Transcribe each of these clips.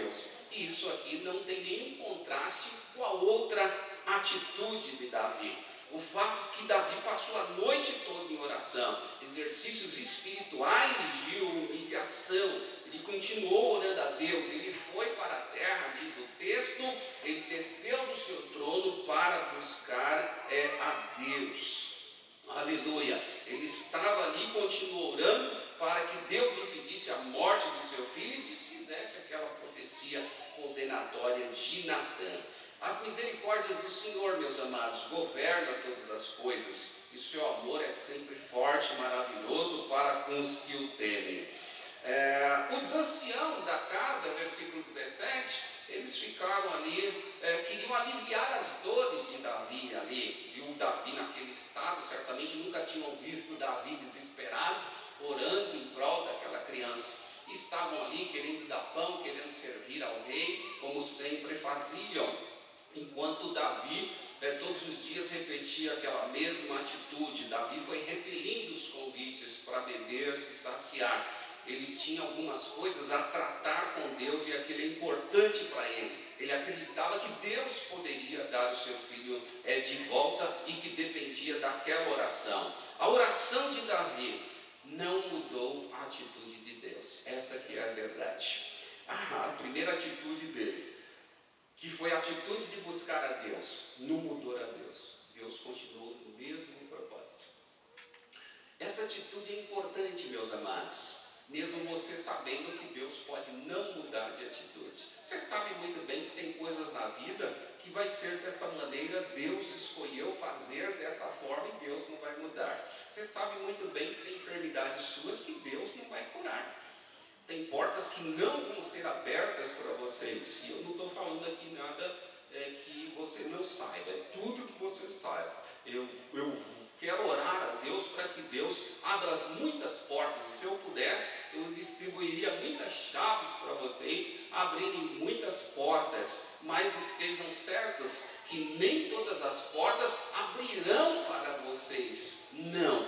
Deus. Isso aqui não tem nenhum contraste com a outra atitude de Davi. O fato que Davi passou a noite toda em oração, exercícios espirituais de humilhação, ele continuou orando a Deus, ele foi para a terra, diz o texto, ele desceu do seu trono para buscar a Deus. Aleluia, ele estava ali e continuou orando para que Deus impedisse a morte do seu filho e desfizesse aquela profecia condenatória de Natã. As misericórdias do Senhor, meus amados, governam todas as coisas, e o seu amor é sempre forte e maravilhoso para com os que o temem. Os anciãos da casa, versículo 17, eles ficaram ali, queriam aliviar as dores de Davi ali. Viu Davi naquele estado, certamente nunca tinham visto Davi desesperado, orando em prol daquela criança. Estavam ali querendo dar pão, querendo servir ao rei, como sempre faziam. Enquanto Davi todos os dias repetia aquela mesma atitude, Davi foi repelindo os convites para beber, se saciar. Ele tinha algumas coisas a tratar com Deus e aquilo é importante para ele. Ele acreditava que Deus poderia dar o seu filho de volta e que dependia daquela oração. A oração de Davi não mudou a atitude de Deus. Essa que é a verdade. A primeira atitude dele, que foi a atitude de buscar a Deus, não mudou a Deus. Deus continuou no mesmo propósito. Essa atitude é importante, meus amados. Mesmo você sabendo que Deus pode não mudar de atitude. Você sabe muito bem que tem coisas na vida que vai ser dessa maneira, Deus escolheu fazer dessa forma e Deus não vai mudar. Você sabe muito bem que tem enfermidades suas que Deus não vai curar. Tem portas que não vão ser abertas para vocês. E eu não estou falando aqui nada que você não saiba. É tudo que você saiba. Eu quero orar a Deus para que Deus abra muitas portas. E se eu pudesse, eu distribuiria muitas chaves para vocês, abrirem muitas portas. Mas estejam certos que nem todas as portas abrirão para vocês. Não,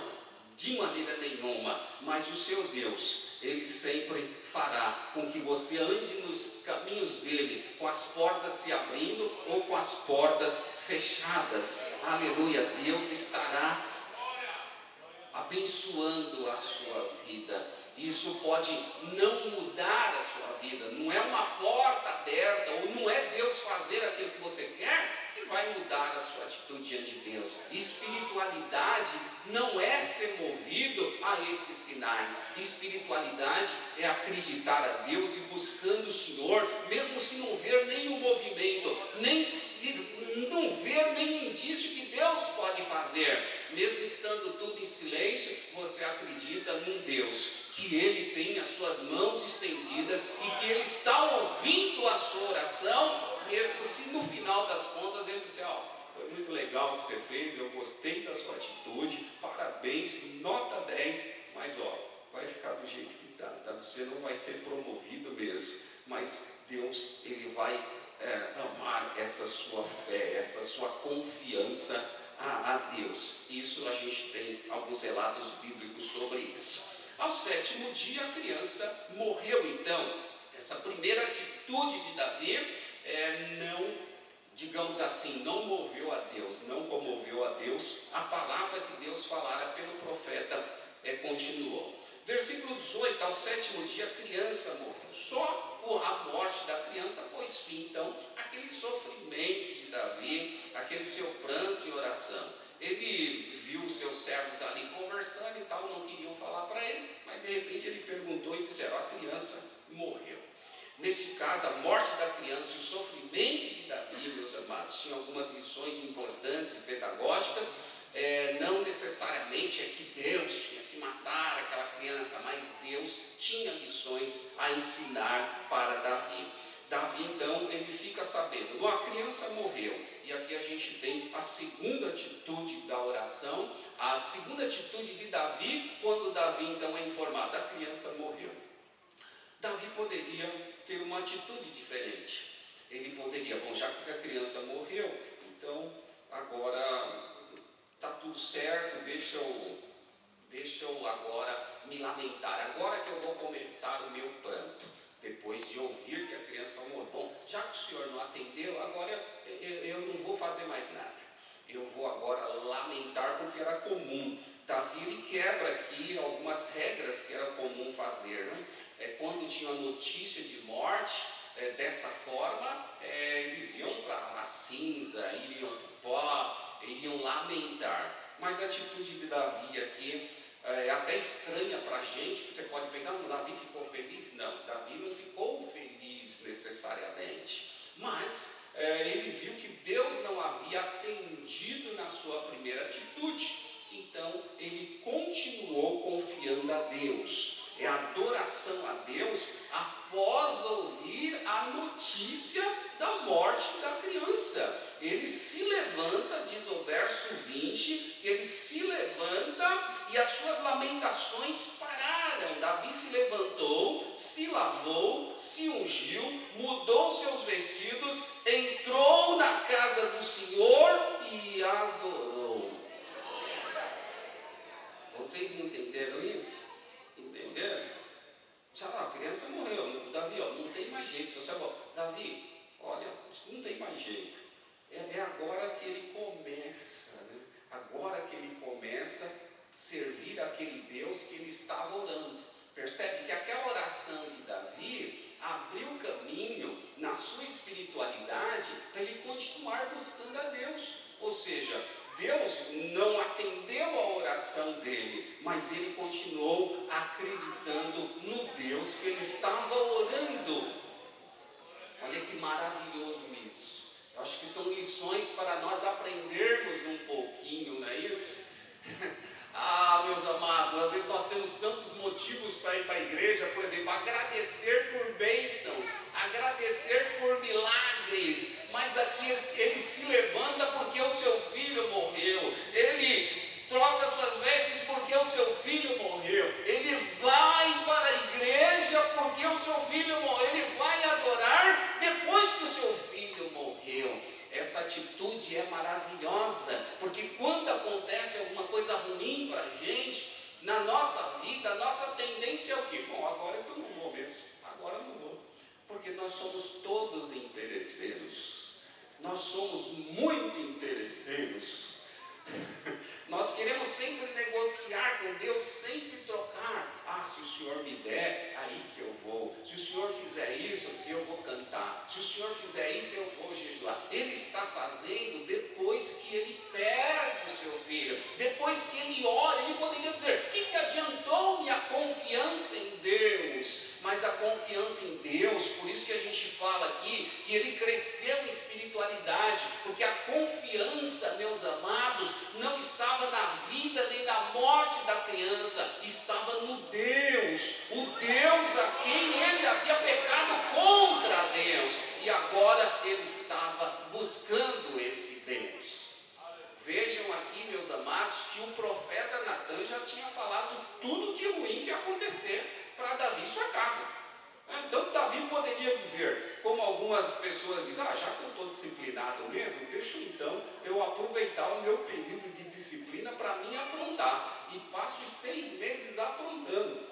de maneira nenhuma. Mas o seu Deus, Ele sempre fará com que você ande nos caminhos dele, com as portas se abrindo ou com as portas fechadas. Aleluia, Deus estará abençoando a sua vida. Isso pode não mudar a sua vida, não é uma porta aberta, ou não é Deus fazer aquilo que você quer, que vai mudar a sua atitude diante de Deus. Espiritualidade não é ser movido a esses sinais. Espiritualidade é acreditar a Deus e buscando o Senhor, mesmo se não ver nenhum movimento, nem se não ver nenhum indício que Deus pode fazer. Mesmo estando tudo em silêncio, você acredita num Deus que Ele tem as suas mãos estendidas e que Ele está ouvindo a sua oração, mesmo se no final das contas Ele disser: foi muito legal o que você fez, eu gostei da sua atitude, parabéns, nota 10, mas vai ficar do jeito que está, você não vai ser promovido mesmo, mas Deus, Ele vai amar essa sua fé, essa sua confiança a Deus. Isso a gente tem alguns relatos bíblicos sobre isso. Ao 7º dia a criança morreu. Então, essa primeira atitude de Davi não, digamos assim, não moveu a Deus, não comoveu a Deus. A palavra que Deus falara pelo profeta continuou. Versículo 18, ao 7º dia a criança morreu. Só a morte da criança pôs fim, então, aquele sofrimento de Davi, aquele seu pranto e oração. Ele viu os seus servos ali conversando e tal, não queriam falar para ele, mas de repente ele perguntou e disseram: a criança morreu. Nesse caso, a morte da criança e o sofrimento de Davi, meus amados, tinha algumas lições importantes e pedagógicas. Não necessariamente é que Deus tinha que matar aquela criança, mas Deus tinha lições a ensinar para Davi. Davi, então, ele fica sabendo: a criança morreu. E aqui a gente tem a segunda atitude da oração, a segunda atitude de Davi, quando Davi, então, é informado: a criança morreu. Davi poderia ter uma atitude diferente. Ele poderia: já que a criança morreu, então, agora está tudo certo, deixa eu agora me lamentar. Agora que eu vou começar o meu pranto, depois de ouvir que a criança morreu. já que o Senhor não atendeu, agora eu não vou fazer mais nada. Eu vou agora lamentar, porque era comum. Davi, ele quebra aqui algumas regras que era comum fazer, né? Quando tinha notícia de morte, dessa forma, eles iam para a cinza, iriam para o pó, iriam lamentar. Mas a atitude de Davi aqui é até estranha para a gente, que você pode pensar, não, Davi ficou feliz? Não, Davi não ficou feliz necessariamente, mas ele viu que Deus não havia atendido na sua primeira atitude, então ele continuou confiando a Deus. É adoração a Deus após ouvir a notícia da morte da criança. Ele se levanta, diz o verso 20, que ele se levanta e as suas lamentações pararam. Davi se levantou, se lavou, se ungiu, mudou seus vestidos, entrou na casa do Senhor e adorou. Vocês entenderam isso? Entenderam? Já lá, a criança morreu. Davi, não tem mais jeito. Você falou, Davi, olha, não tem mais jeito. É agora que ele começa, né? Agora que ele começa a servir aquele Deus que ele estava orando. Percebe que aquela oração de Davi abriu caminho na sua espiritualidade para ele continuar buscando a Deus. Ou seja, Deus não atendeu a oração dele, mas ele continuou acreditando no Deus que ele estava orando. Olha que maravilhoso isso. Eu acho que são lições para nós aprendermos um pouquinho, não é isso? Meus amados, às vezes nós temos tantos motivos para ir para a igreja, por exemplo, agradecer por bênçãos, agradecer por milagres, mas aqui ele se levanta porque o seu filho morreu, ele troca suas vestes porque o seu filho morreu, ele vai para a igreja porque o seu filho morreu, ele vai adorar depois que o seu filho morreu. Essa atitude é maravilhosa, porque quando acontece alguma coisa ruim para a gente, na nossa vida, a nossa tendência é o quê? Bom, agora é que eu não vou mesmo, agora eu não vou, porque nós somos todos interesseiros, nós somos muito interesseiros. Nós queremos sempre negociar com Deus, sempre trocar. Se o Senhor me der, aí que eu vou. Se o Senhor fizer isso, eu vou cantar. Se o Senhor fizer isso, eu vou jejuar. Ele está fazendo depois que ele perde o seu filho, depois que ele ora. Ele poderia dizer, que adiantou-me a confiança em Deus? Mas a confiança em Deus, por isso que a gente fala aqui, que ele cresceu em espiritualidade, porque a confiança, meus amados, não estava na vida nem na morte da criança, estava no Deus, o Deus a quem ele havia pecado contra Deus, e agora ele estava buscando esse Deus. Vejam aqui, meus amados, que o profeta Natan já tinha falado tudo de ruim que ia acontecer para Davi e sua casa. Então Davi poderia dizer, como algumas pessoas dizem, já que eu estou disciplinado mesmo, deixa então eu aproveitar o meu período de disciplina para mim aprontar, e passo os 6 meses aprontando.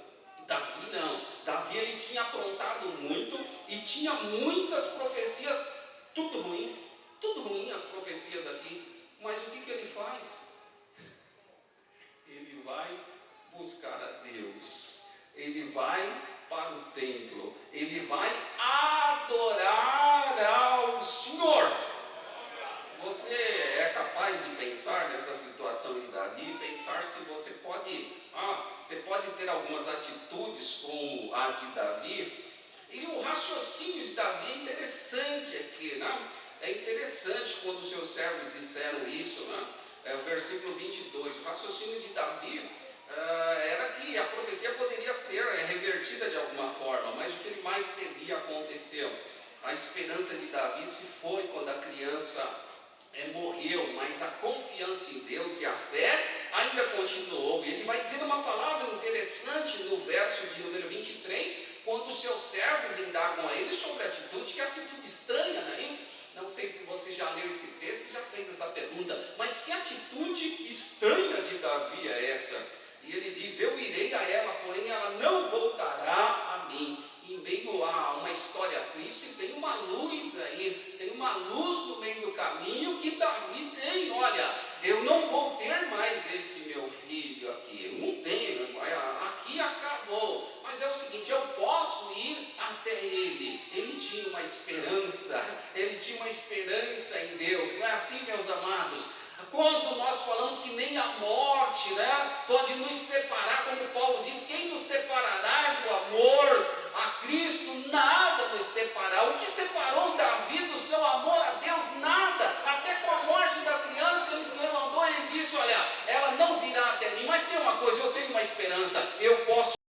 Davi não, Davi ele tinha aprontado muito, e tinha muitas profecias, tudo ruim as profecias aqui, mas o que ele faz? Ele vai buscar a Deus, ele vai para o templo, ele vai adorar ao Senhor. Você é capaz de pensar nessa situação de Davi, pensar se você pode ter algumas atitudes como a de Davi, e o raciocínio de Davi é interessante aqui, né? É interessante quando os seus servos disseram isso, né? O versículo 22, o raciocínio de Davi era que a profecia poderia ser revertida de alguma forma, mas o que ele mais temia aconteceu. A esperança de Davi se foi quando a criança morreu, mas a confiança em Deus e a fé ainda continuou. E ele vai dizer uma palavra interessante no verso de número 23, quando os seus servos indagam a ele sobre a atitude, que é atitude estranha, não é isso? Não sei se você já leu esse texto e já fez essa pergunta, mas que atitude estranha de Davi é essa? E ele diz, eu irei a ela, porém ela não voltará a mim. Em meio a uma história triste, isso, e tem uma luz aí, tem uma luz no meio do caminho que Davi tem. Olha, eu não vou ter mais esse meu filho aqui, eu não tenho, aqui acabou. Mas é o seguinte, eu posso ir até ele. Ele tinha uma esperança, ele tinha uma esperança em Deus. Não é assim, meus amados? Quando nós falamos que nem a morte, pode nos separar, como Paulo diz, quem nos separará do amor a Cristo? Nada nos separará. O que separou Davi do seu amor a Deus? Nada. Até com a morte da criança ele se levantou e ele disse: olha, ela não virá até mim, mas tem uma coisa, eu tenho uma esperança, eu posso